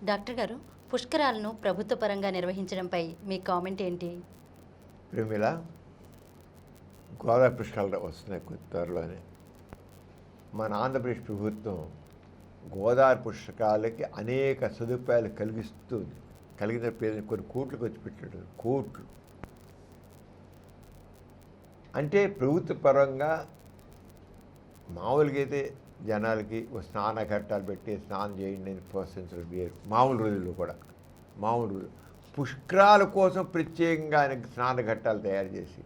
Doctor గారు, పుష్కరాలను ప్రభుత్వ పరంగా నిర్వహించడంపై మీ కామెంట్ ఏంటి? ప్రమిళ గోదావరి పుష్కరాలు వస్తున్నాయి కొద్ది త్వరలోనే. మన ఆంధ్రప్రదేశ్ ప్రభుత్వం గోదావరి పుష్కరాలకి అనేక సదుపాయాలు కలిగిస్తుంది. కలిగిన పేరు కొన్ని కోట్లు ఖర్చు పెట్టాడు. కోట్లు అంటే ప్రభుత్వ పరంగా మామూలుగా అయితే జనాలకి స్నాన ఘట్టాలు పెట్టి స్నానం చేయండి అని ప్రోత్సహించడం వేరు. మామూలు రోజుల్లో కూడా మామూలు రోజులు పుష్కరాల కోసం ప్రత్యేకంగా ఆయనకి స్నాన ఘట్టాలు తయారు చేసి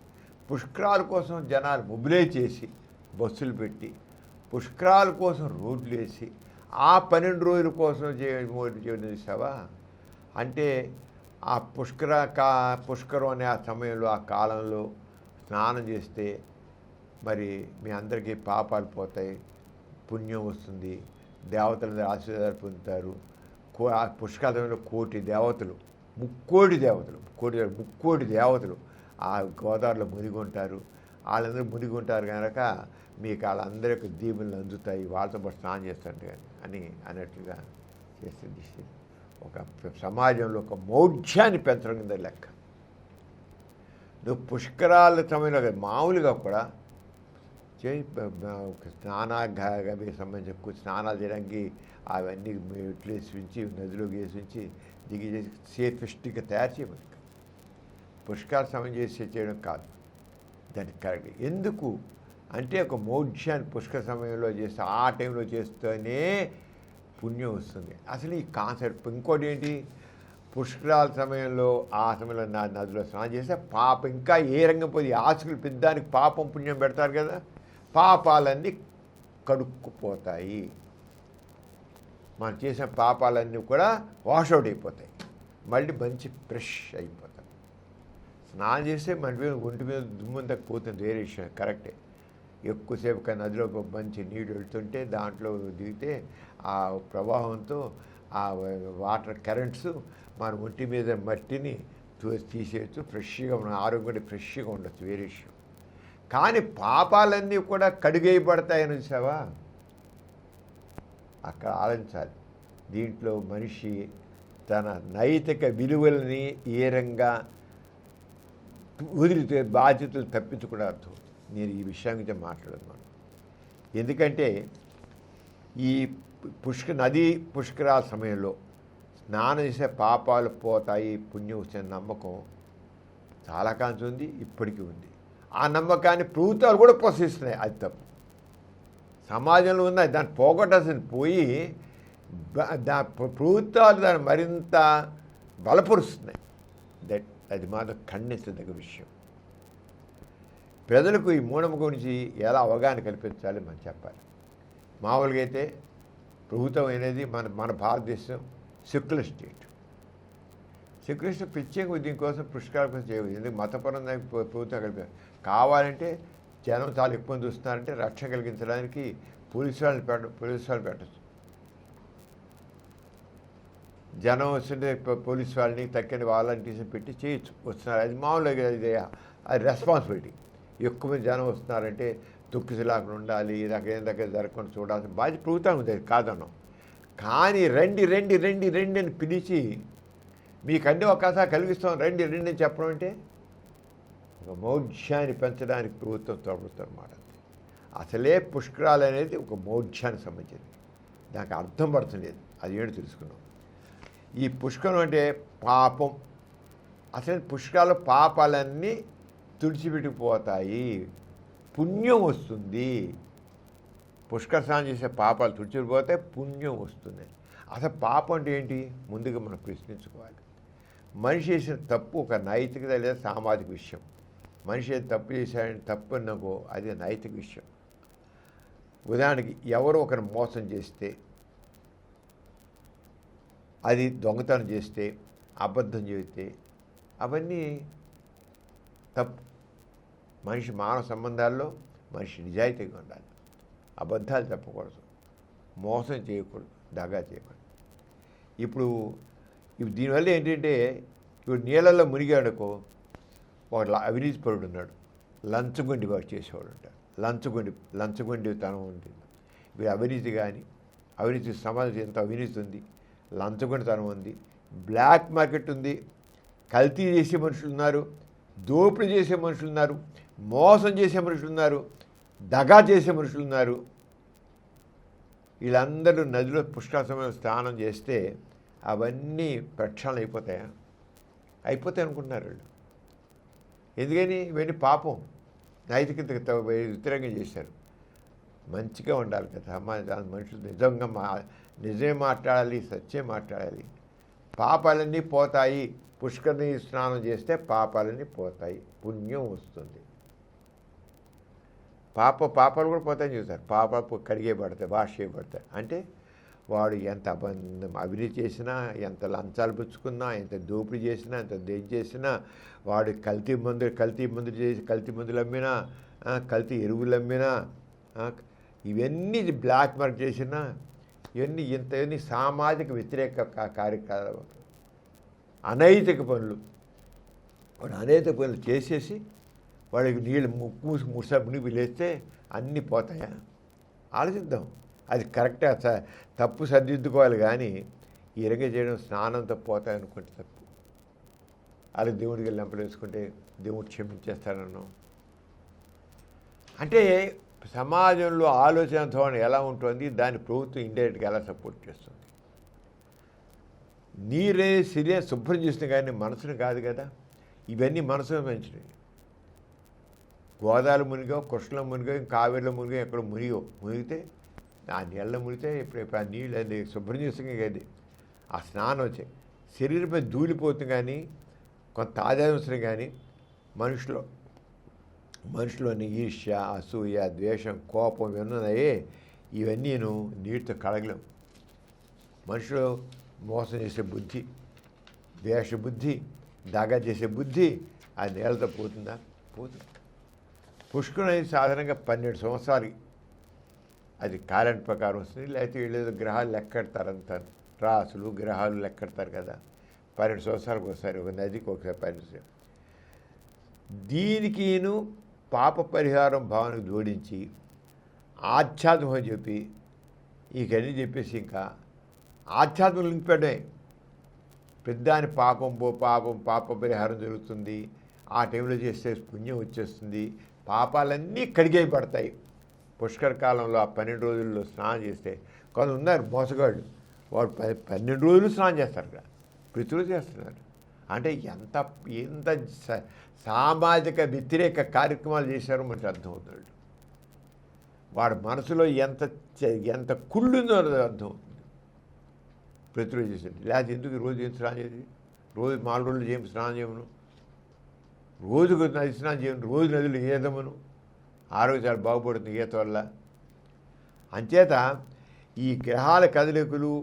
పుష్కరాల కోసం జనాలు మొబిలైజ్ చేసి బస్సులు పెట్టి పుష్కరాల కోసం రోడ్లు వేసి ఆ 12 రోజుల కోసం చేసావా అంటే ఆ పుష్కరం అనే ఆ సమయంలో ఆ కాలంలో స్నానం చేస్తే మరి మీ అందరికీ పాపాలు పోతాయి, పుణ్యం వస్తుంది, దేవతల ఆశీర్వాదాలు పొందుతారు. ఆ పుష్కరాల సమయంలో ముక్కోటి దేవతలు ఆ గోదావరిలో మునిగి ఉంటారు. వాళ్ళందరూ మునిగి ఉంటారు కనుక మీకు వాళ్ళందరికీ దీవులు అందుతాయి, వాళ్ళతో పాటు స్నానం చేస్తుంటే అని అన్నట్లుగా చేస్తే ఒక సమాజంలో ఒక మౌఢ్యాన్ని పెంచడం కింద లెక్క. నువ్వు పుష్కరాల సమయంలో మామూలుగా కూడా స్నానానికి సంబంధించి స్నానాలు చేయడానికి అవన్నీ మెట్లు వేసి నదిలోకి వేసి దిగి చేసి సేఫెస్ట్గా తయారు చేయమని పుష్కరాల సమయం చేయడం కాదు. దానికి కరెక్ట్ ఎందుకు అంటే ఒక మౌఢ్యాన్ని పుష్కర సమయంలో చేస్తే ఆ టైంలో చేస్తేనే పుణ్యం వస్తుంది. అసలు ఈ కాన్సెప్ట్ ఇంకోటి ఏంటి, పుష్కరాల సమయంలో ఆ సమయంలో నదిలో స్నానం చేస్తే పాపం ఇంకా ఏ రంగం పోయి ఆశకులు పెద్దానికి పాపం పుణ్యం పెడతారు కదా, పాపాలన్నీ కడుక్కుపోతాయి. మనం చేసిన పాపాలన్నీ కూడా వాషౌట్ అయిపోతాయి, మళ్ళీ మంచి ఫ్రెష్ అయిపోతాయి. స్నానం చేస్తే మన మీద ఒంటి మీద దుమ్మంతా పోతుంది, వేరే విషయం కరెక్టే. ఎక్కువసేపు నదిలో మంచి నీళ్ళు వెళ్తుంటే దాంట్లో దిగితే ఆ ప్రవాహంతో ఆ వాటర్ కరెంట్స్ మన ఒంటి మీద మట్టిని తీసేయచ్చు, ఫ్రెష్గా మన ఆరోగ్యం ఫ్రెష్గా ఉండొచ్చు, వేరే విషయం. కానీ పాపాలన్నీ కూడా కడిగేయబడతాయని చూసావా, అక్కడ ఆలోచించాలి. దీంట్లో మనిషి తన నైతిక విలువల్ని ఏ రంగా వదిలితే బాధ్యతలు తప్పించుకునే అర్థం. నేను ఈ విషయం గురించి మాట్లాడుతున్నాను ఎందుకంటే ఈ నదీ పుష్కరాల సమయంలో స్నానం చేసే పాపాలు పోతాయి, పుణ్యం వచ్చే నమ్మకం చాలా కాంతి ఉంది, ఇప్పటికీ ఉంది. ఆ నమ్మకాన్ని ప్రభుత్వాలు కూడా ప్రోత్సహిస్తున్నాయి. అది తప్పు. సమాజంలో ఉన్నాయి, దాన్ని పోగొట్టాల్సింది పోయి ప్రభుత్వాలు దాన్ని మరింత బలపరుస్తున్నాయి. అది మాత్రం ఖండించదగ్గ విషయం. ప్రజలకు ఈ మూఢనమ్మకం గురించి ఎలా అవగాహన కల్పించాలి మనం చెప్పాలి. మామూలుగా అయితే ప్రభుత్వం అనేది మన భారతదేశం సెక్యులర్ స్టేట్. సెక్యులర్ ప్రత్యేకంగా దీనికోసం పుష్కరాల కోసం చేయవచ్చు. ఎందుకు మతపరంగా ప్రభుత్వం కలిపి కావాలంటే జనం చాలా ఎక్కువ చూస్తున్నారంటే రక్షణ కలిగించడానికి పోలీసు వాళ్ళు పెట్టచ్చు. జనం వస్తుంటే పోలీసు వాళ్ళని తక్కిన వాలంటీర్స్ని పెట్టి చేయొచ్చు, వస్తున్నారు. అది మామూలుగా అది రెస్పాన్సిబిలిటీ. ఎక్కువ మంది జనం వస్తున్నారంటే తొక్కిసలాకుండా ఉండాలి, దగ్గర జరగకుండా చూడాల్సిన బాధ్యత ప్రభుత్వం ఉంది, కాదన్నాం. కానీ రండి అని పిలిచి మీకు అన్ని అవకాశాలు కలిగిస్తాం, రండి అని చెప్పడం అంటే ఒక మౌఢ్యాన్ని పెంచడానికి ప్రభుత్వం తోడుతుంది అన్నమాట. అసలే పుష్కరాలు అనేది ఒక మౌఢ్యానికి సంబంధించింది, దానికి అర్థం పడుతుంది. అది ఏంటో తెలుసుకున్నాం. ఈ పుష్కరం అంటే పాపం. అసలు పుష్కరాలు పాపాలన్నీ తుడిచిపెట్టిపోతాయి, పుణ్యం వస్తుంది. పుష్కర స్నానం చేసే పాపాలు తుడిచిపోతే పుణ్యం వస్తుంది. అసలు పాపం అంటే ఏంటి ముందుగా మనం ప్రశ్నించుకోవాలి. మనిషి చేసిన తప్పు ఒక నైతికత లేదా సామాజిక విషయం. మనిషి తప్పు చేశాడని తప్పు అన్నకో అది నైతిక విషయం. ఉదాహరణకి ఎవరో ఒకరిని మోసం చేస్తే, అది దొంగతనం చేస్తే, అబద్ధం చేస్తే అవన్నీ తప్పు. మనిషి మానవ సంబంధాల్లో మనిషి నిజాయితీగా ఉండాలి, అబద్ధాలు చెప్పకూడదు, మోసం చేయకూడదు, దగా చేయకూడదు. ఇప్పుడు దీనివల్ల ఏంటంటే ఇప్పుడు నీళ్ళల్లో మునిగాడుకో ఒక అవినీతిపరుడు ఉన్నాడు, లంచగొండి వాడు చేసేవాడు ఉంటాడు, లంచగొండితనం ఉంటుంది. వీడు అవినీతి కానీ అవినీతి సమాజం ఎంత అవినీతి ఉంది, లంచగొండితనం ఉంది, బ్లాక్ మార్కెట్ ఉంది, కల్తీ చేసే మనుషులు ఉన్నారు, దోపిడీ చేసే మనుషులు ఉన్నారు, మోసం చేసే మనుషులు ఉన్నారు, దగా చేసే మనుషులు ఉన్నారు. వీళ్ళందరూ నదిలో పుష్కర సమయంలో స్నానం చేస్తే అవన్నీ ప్రక్షాళన అయిపోతాయా? అయిపోతాయి అనుకుంటున్నారు వాళ్ళు. ఎందుకని? ఇవన్నీ పాపం, నైతికత వ్యతిరేకంగా చేశారు. మంచిగా ఉండాలి కదా సమాజం, మనుషులు నిజంగా నిజమే మాట్లాడాలి, సత్యం మాట్లాడాలి. పాపాలన్నీ పోతాయి. పుష్కరిణి స్నానం చేస్తే పాపాలన్నీ పోతాయి, పుణ్యం వస్తుంది. పాపాలు కూడా పోతాయని చూస్తారు. పాపాలు కడిగేయబడతాయి, వాష్ చేయబడతాయి. అంటే వాడు ఎంత అవినీతి చేసినా, ఎంత లంచాలు పుచ్చుకున్నా, ఎంత దోపిడీ చేసినా, ఎంత దేని చేసినా, వాడు కల్తీ మందులు చేసి కల్తీ మందులు అమ్మినా, కల్తీ ఎరువులు అమ్మినా, ఇవన్నీ బ్లాక్ మార్క్ చేసినా, ఇవన్నీ సామాజిక వ్యతిరేక కార్యకలాపాలు, అనైతిక పనులు. వాడు అనైతిక పనులు చేసేసి వాడికి నీళ్ళు మునిగి లేస్తే అన్నీ పోతాయా? ఆలోచిద్దాం. అది కరెక్ట్గా తప్పు సరిదిద్దుకోవాలి, కానీ ఈ రకంగా చేయడం స్నానంతో పోతాయనుకుంటే తప్పు. అది దేవుడికి వెళ్ళి వేసుకుంటే దేవుడు క్షమించేస్తానన్నాం. అంటే సమాజంలో ఆలోచన ధోరణి ఎలా ఉంటుంది, దాని ప్రభుత్వం ఇండైరెక్ట్గా ఎలా సపోర్ట్ చేస్తుంది. నీరే శరీరం శుభ్రం చేసిన కానీ మనసును కాదు కదా. ఇవన్నీ మనసును పెంచినవి. గోదావరి మునిగో, కృష్ణలో మునిగో, కావేరిలో మునిగో, ఎక్కడ మునిగితే ఆ నీళ్ళలో మునిగితే ఇప్పుడు ఆ నీళ్ళు అది శుభ్రం చేస్తుంది కదా. ఆ స్నానం వచ్చే శరీరంపై ధూళిపోతుంది, కానీ కొంత తాజాంశం కానీ మనుషులోని ఈర్ష్య, అసూయ, ద్వేషం, కోపం ఇవన్నీ ఇవన్నీను నీటితో కడగలేం. మనుషులు మోసం చేసే బుద్ధి, ద్వేష బుద్ధి, దగా చేసే బుద్ధి ఆ నీళ్ళతో పోతుందా? పోతుంది. పుష్కరం అనేది సాధారణంగా 12 సంవత్సరాలు అది క్యాలెండర్ ప్రకారం వస్తుంది. లేకపోతే వీళ్ళు గ్రహాలు లెక్కెడతారంటారు, రాసులు గ్రహాలు లెక్కెడతారు కదా. 12 సంవత్సరాలకు ఒకసారి, ఒక నదికి ఒకసారి 12 సంవత్సరాలు. దీనికిను పాప పరిహారం భావనకు జోడించి ఆధ్యాత్మం చెప్పి ఇకన్నీ చెప్పేసి ఇంకా ఆధ్యాత్మిక లింక్ పెట్టే పెద్దాని పాప పరిహారం జరుగుతుంది. ఆ టైంలో చేస్తే పుణ్యం వచ్చేస్తుంది, పాపాలన్నీ కడిగేయబడతాయి. పుష్కర కాలంలో ఆ 12 రోజుల్లో స్నానం చేస్తే కొంత ఉన్నారు మోసగాళ్ళు, వాడు 12 రోజులు స్నానం చేస్తారు కదా, ప్రతిరోజు చేస్తున్నారు. అంటే ఎంత సామాజిక వ్యతిరేక కార్యక్రమాలు చేశారో మనకు అర్థమవుతాడు. వాడి మనసులో ఎంత కుళ్ళుందో అర్థమవుతుంది. ప్రతిరోజు చేసేది. లేకపోతే ఎందుకు రోజు ఏం స్నానం చేసి, రోజు 4 రోజులు ఏం స్నానం చేయమను, రోజుకు నది స్నానం చేయను, రోజు నదులు ఈదమను. ఆరోగ్యం చాలా బాగుపడుతుంది ఈత వల్ల. అంచేత ఈ గ్రహాల కదలికలు,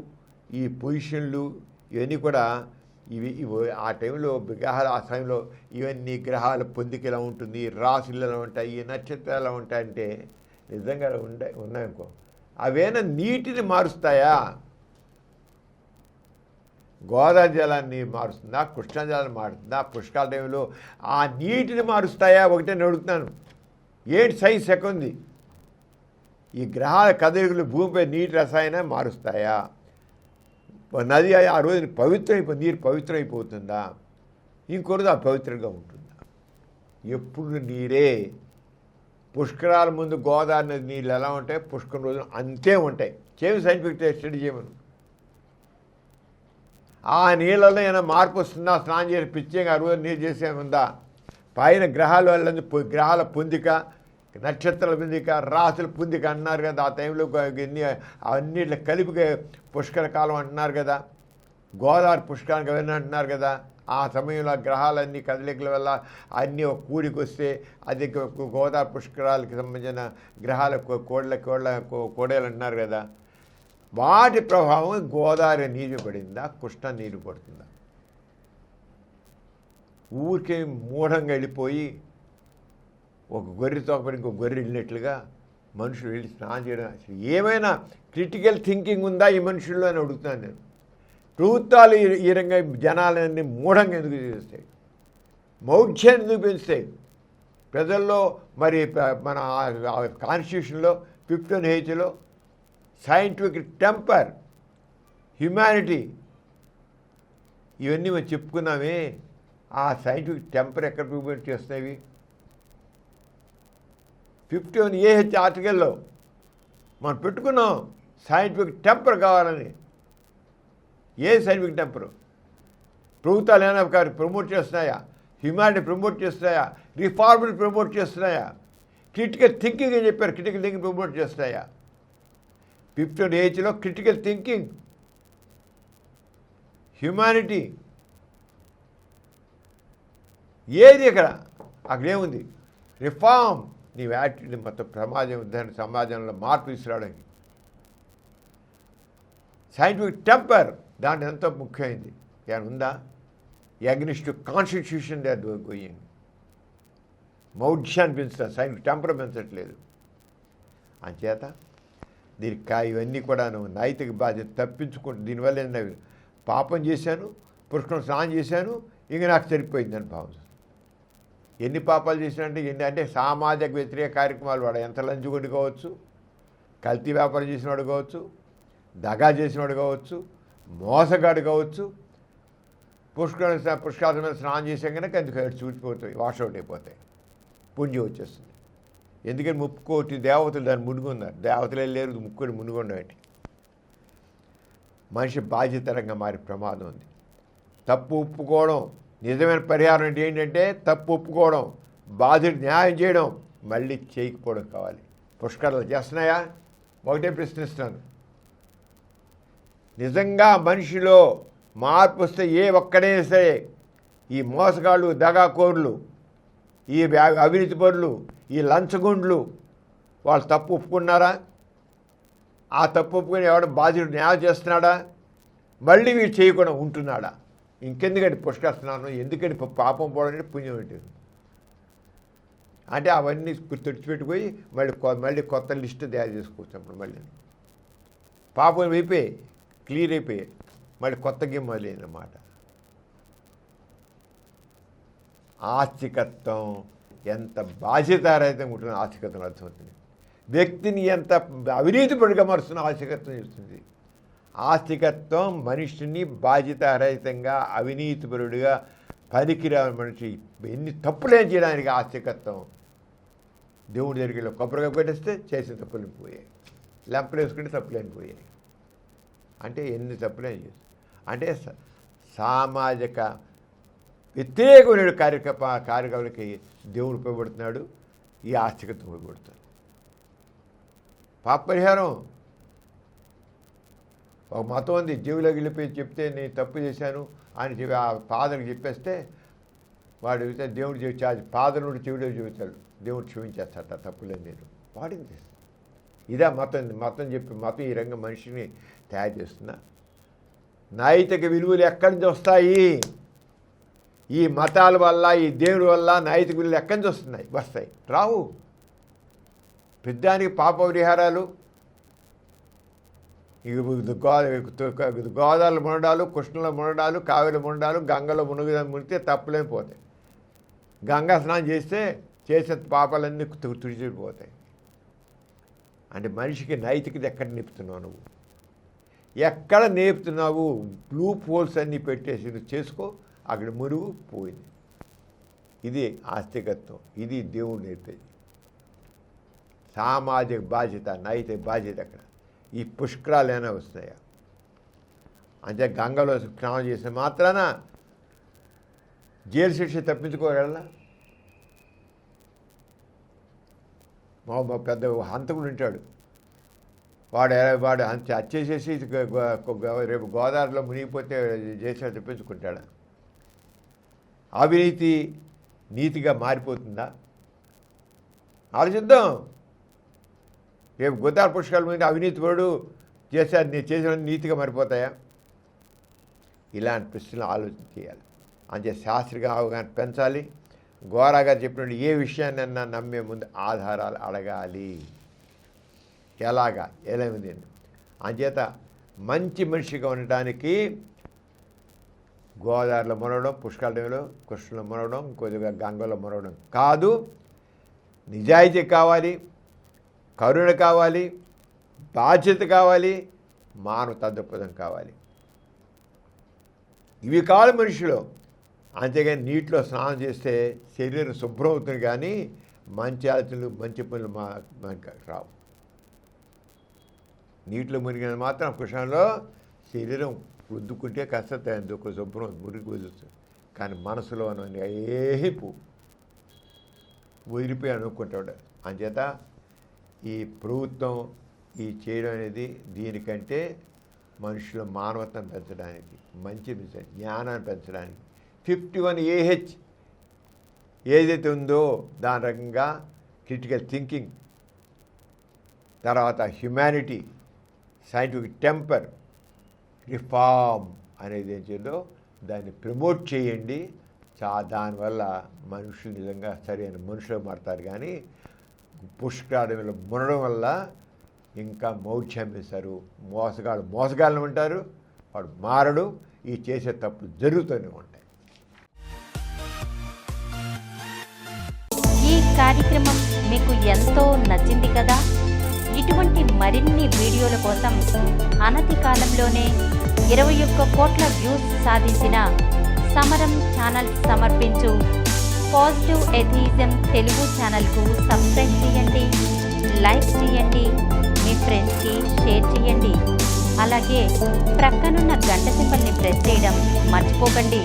ఈ పొజిషన్లు ఇవన్నీ కూడా ఇవి ఆ టైంలో గ్రహాల ఆ సమయంలో ఇవన్నీ గ్రహాల పొందిక ఎలా ఉంటుంది, రాసులు ఎలా ఉంటాయి, నక్షత్రాలు ఎలా ఉంటాయంటే నిజంగా ఉన్నాయనుకో, అవేనా నీటిని మారుస్తాయా? గోదావరి జలాన్ని మారుస్తుందా, కృష్ణా జలాన్ని మారుతుందా, పుష్కరాల టైంలో ఆ నీటిని మారుస్తాయా? ఒకటే నేను అడుగుతున్నాను. ఏంటి సైన్స్ ఎక్కంది? ఈ గ్రహాల కదలికలు భూమిపై నీటి రసాయనం మారుస్తాయా? నది ఆ రోజు నీరు పవిత్రమైపోతుందా? ఇంకో రోజు అపవిత్రంగా ఉంటుందా? ఎప్పుడు నీరే. పుష్కరాల ముందు గోదావరి నది నీళ్ళు ఎలా ఉంటాయి, పుష్కరం రోజున అంతే ఉంటాయి. సైంటిఫిక్ స్టడీ చేయమను. ఆ నీళ్ళలో ఏమైనా మార్పు వస్తుందా? స్నానం చేసి పిచ్చేగా ఆ రోజు నీరు చేసేముందా? పైన గ్రహాల పొందిక, నక్షత్రాల పొందిక, రాసుల పొందిక అన్నారు కదా. ఆ టైంలో అన్నిట్లో కలిపి పుష్కర కాలం అంటున్నారు కదా. గోదావరి పుష్కరానికి అవన్నీ అంటున్నారు కదా. ఆ సమయంలో గ్రహాలన్నీ కదలికల వల్ల అన్నీ ఒక కూడికి వస్తే అది గోదావరి పుష్కరాలకి సంబంధించిన గ్రహాల కోడేలు అంటున్నారు కదా. వాటి ప్రభావం గోదావరి నీరు పడిందా, కృష్ణ నీరు పడుతుందా? ఊరికే మూఢంగా వెళ్ళిపోయి ఒక గొర్రె తోకపడి ఇంకో గొర్రె వెళ్ళినట్లుగా మనుషులు వెళ్ళి స్నానం చేయడం, అసలు ఏమైనా క్రిటికల్ థింకింగ్ ఉందా ఈ మనుషుల్లో అని అడుగుతున్నాను నేను. ప్రభుత్వాలు ఈ రంగా జనాలన్నీ మూఢంగా ఎందుకు చేస్తాయి, మౌఢ్యాన్ని ఎందుకు పెంచుతాయి? ప్రజల్లో మరి మన కాన్స్టిట్యూషన్లో 15Hలో సైంటిఫిక్ టెంపర్, హ్యుమానిటీ, ఇవన్నీ మనం చెప్పుకున్నామే. ఆ సైంటిఫిక్ టెంపర్ ఎక్కడ ప్రూవ్ చేస్తున్నాయి? 51 AH ఆర్టికల్లో మనం పెట్టుకున్నాం సైంటిఫిక్ టెంపర్ కావాలని. ఏ సైంటిఫిక్ టెంపరు? ప్రభుత్వాలు ఏమైనా ప్రమోట్ చేస్తున్నాయా? హ్యుమానిటీ ప్రమోట్ చేస్తున్నాయా? రిఫార్మ్ని ప్రమోట్ చేస్తున్నాయా? క్రిటికల్ థింకింగ్ అని చెప్పారు, క్రిటికల్ థింకింగ్ ప్రమోట్ చేస్తున్నాయా? 51 AHలో క్రిటికల్ థింకింగ్, హ్యుమానిటీ ఏది అక్కడ ఏముంది? రిఫార్మ్, నీ యాటిట్యూడ్ మొత్తం సమాజంలో మార్పు తీసుకురావడానికి. సైంటిఫిక్ టెంపర్ దాంట్లో ఎంతో ముఖ్యమైనది. ఏమైనా ఉందా? Against constitution they are going. మౌఢ్యాన్ని పెంచుతారు, సైంటిఫిక్ టెంపర్ పెంచట్లేదు. అంచేత దీనికి ఇవన్నీ కూడా నైతిక బాధ్యత తప్పించుకుంటూ దీనివల్ల ఏంటంటే పాపం చేశాను, పుష్కరం స్నానం చేశాను, ఇంక నాకు సరిపోయిందని భావం. ఎన్ని పాపాలు చేసినంటే అంటే సామాజిక వ్యతిరేక కార్యక్రమాలు, వాడు ఎంత లంచుగొండి కావచ్చు, కల్తీ వ్యాపారం చేసినవాడు కావచ్చు, దగా చేసినవాడు కావచ్చు, మోసగాడు కావచ్చు, పుష్కరాల మీద స్నానం చేసాం కనుక అందుకు చూసిపోతాయి, వాషౌట్ అయిపోతాయి, పుణ్యం వచ్చేస్తుంది. ఎందుకని 30 కోటి దేవతలు దాన్ని మునుగున్నారు. దేవతలే లేరు, 30 కోటి మునుగుండబట్టి. మనిషి బాధ్యతరంగా మారే ప్రమాదం ఉంది. తప్పు ఒప్పుకోవడం, నిజమైన పరిహారం అంటే ఏంటంటే తప్పు ఒప్పుకోవడం, బాధ్యత న్యాయం చేయడం, మళ్ళీ చేయకపోవడం కావాలి. పుష్కరాలు చేస్తున్నాయా? ఒకటే ప్రశ్నిస్తున్నాను. నిజంగా మనిషిలో మార్పు వస్తే ఏ ఒక్కడైనా సరే, ఈ మోసగాళ్ళు, దగాకోరులు, ఈ అవినీతి పరులు, ఈ లంచగొండ్లు వాళ్ళు తప్పు ఒప్పుకున్నారా? ఆ తప్పు ఒప్పుకొని ఎవడ బాధ్యత న్యాయం చేస్తున్నాడా? మళ్ళీ వీడు చేయకుండా ఉంటున్నాడా? ఇంకెందుకంటే పుష్కర స్నానం, ఎందుకంటే పాపం పోవడానికి పుణ్యం పెట్టింది అంటే అవన్నీ తుడిచిపెట్టిపోయి మళ్ళీ కొత్త లిస్టు తయారు చేసుకోవచ్చు. అప్పుడు మళ్ళీ పాపం అయిపోయి క్లియర్ అయిపోయాయి, మళ్ళీ కొత్త గేమ్ మొదలైందన్నమాట. ఆస్తికత్వం ఎంత బాధ్యతారహితంగా ఉంటుందో ఆస్తికత్వం అర్థమవుతుంది. వ్యక్తిని ఎంత అవినీతిపడిగా మారుస్తున్న ఆస్తికత్వం చేస్తుంది. ఆస్తికత్వం మనిషిని బాధ్యతారహితంగా, అవినీతిపరుడిగా, పనికిరాని మనిషి ఎన్ని తప్పులేం చేయడానికి ఆస్తికత్వం. దేవుడి దగ్గరికి కొబ్బరిగా పెట్టేస్తే చేసిన తప్పులు పోయాయి, లెంపలు వేసుకుంటే తప్పులేని పోయాయి. అంటే ఎన్ని తప్పులేం చేస్తాయి. అంటే సామాజిక వ్యతిరేకమైన కార్యక్రమాలకి దేవుడు ఉపయోగపడుతున్నాడు, ఈ ఆస్తికత్వం ఉపయోగపడుతుంది. పాప పరిహారం ఒక మతం ఉంది, జీవులోకి వెళ్ళిపోయి చెప్తే నేను తప్పు చేశాను అని చెప్పి ఆ ఫాదర్కి చెప్పేస్తే వాడు దేవుడు ఫాదర్ నుండి చెవిలో చెబుతాడు, దేవుడు క్షమించేస్తాడు, తప్పులేదు నేను వాడింది. ఇదే మతం చెప్పి మతం ఈ రంగం మనిషిని తయారు చేస్తున్నా. నైతిక విలువలు ఎక్కడి నుంచి వస్తాయి? ఈ మతాల వల్ల, ఈ దేవుడి వల్ల నైతిక విలువలు ఎక్కడి నుంచి వస్తాయి? రావు. పెద్దానికి పాప పరిహారాలు, గోదావరిలో మునడాలు, కృష్ణలో మునడాలు, కావేరిలో మునడాలు, గంగలో మునిగితే తప్పులేం పోతాయి. గంగా స్నానం చేసే పాపాలన్నీ తుడిచిపోతాయి. అంటే మనిషికి నైతికత ఎక్కడ నేర్పుతున్నావు? నువ్వు ఎక్కడ నేర్పుతున్నావు? బ్లూ పోల్స్ అన్నీ పెట్టేసి నువ్వు చేసుకో, అక్కడ మురుగు పోయింది. ఇది ఆస్తికత్వం, ఇది దేవుడు నేర్పేది. సామాజిక బాధ్యత, నైతిక బాధ్యత అక్కడ. ఈ పుష్కరాలు ఏమైనా వస్తున్నాయా? అంటే గంగలో స్నానం చేసిన మాత్రాన జైలు శిక్ష తప్పించుకోగలరా? మా పెద్ద హంతకుడు ఉంటాడు, వాడు హత్యేసేసి రేపు గోదావరిలో మునిగిపోతే జైలు తప్పించుకుంటాడా? అవినీతి నీతిగా మారిపోతుందా? ఆలోచిద్దాం. రేపు గోదావరి పుష్కరాల మీద అవినీతి పడు చేసిన నీతిగా మారిపోతాయా? ఇలాంటి ప్రశ్నలు ఆలోచన చేయాలి. అంతే శాస్త్రీయ అవగాహన పెంచాలి. గోరా చెప్పినట్టు ఏ విషయాన్నైనా నమ్మే ముందు ఆధారాలు అడగాలి. ఎలాగేమిది అంచేత మంచి మనిషిగా ఉండటానికి గోదావరిలో మునగడం, పుష్కరాలలో కృష్ణలో మునగడం, కొద్దిగా గంగలో మునగడం కాదు. నిజాయితీ కావాలి, కరుణ కావాలి, బాధ్యత కావాలి, మానవ తద్రపదం కావాలి. ఇవి కాదు మనిషిలో. అంతేగాని నీటిలో స్నానం చేస్తే శరీరం శుభ్రం అవుతుంది, కానీ మంచి ఆలోచనలు మంచి పనులు మనకు రావు. నీటిలో మునిగిన మాత్రం కుషంలో శరీరం రుద్దుకుంటే కాస్త ఒక శుభ్రం మురికి వదులుతుంది, కానీ మనసులో ఏపు వదిలిపోయి అనుకుంటాడు. అంచేత ఈ ప్రభుత్వం ఈ చేయడం అనేది దీనికంటే మనుషుల మానవతను పెంచడానికి, మంచి జ్ఞానాన్ని పెంచడానికి 51 AH ఏదైతే ఉందో దాని రకంగా క్రిటికల్ థింకింగ్, తర్వాత హ్యుమానిటీ, సైంటిఫిక్ టెంపర్, రిఫార్మ్ అనేది ఏం చేయాలో దాన్ని ప్రమోట్ చేయండి. దానివల్ల మనుషులు నిజంగా సరైన మనుషులు మారుతారు. కానీ పుష్కరాల మునడం వల్ల ఇంకా మౌఢ్యం వేస్తారు. మోసగాళ్ళని ఉంటారు, వాడు మారడు, ఈ చేసే తప్పులు జరుగుతూనే ఉంటాయి. ఈ కార్యక్రమం మీకు ఎంతో నచ్చింది కదా. ఇటువంటి మరిన్ని వీడియోల కోసం అనతి కాలంలోనే 21 కోట్ల వ్యూస్ సాధించిన సమరం ఛానల్ సమర్పించు పాజిటివ్ ఎథియిజం తెలుగు ఛానల్కు సబ్స్క్రైబ్ చేయండి, లైక్ చేయండి, మీ ఫ్రెండ్స్కి షేర్ చేయండి. అలాగే ప్రక్కనున్న గంట సింబల్ని ప్రెస్ చేయడం మర్చిపోకండి.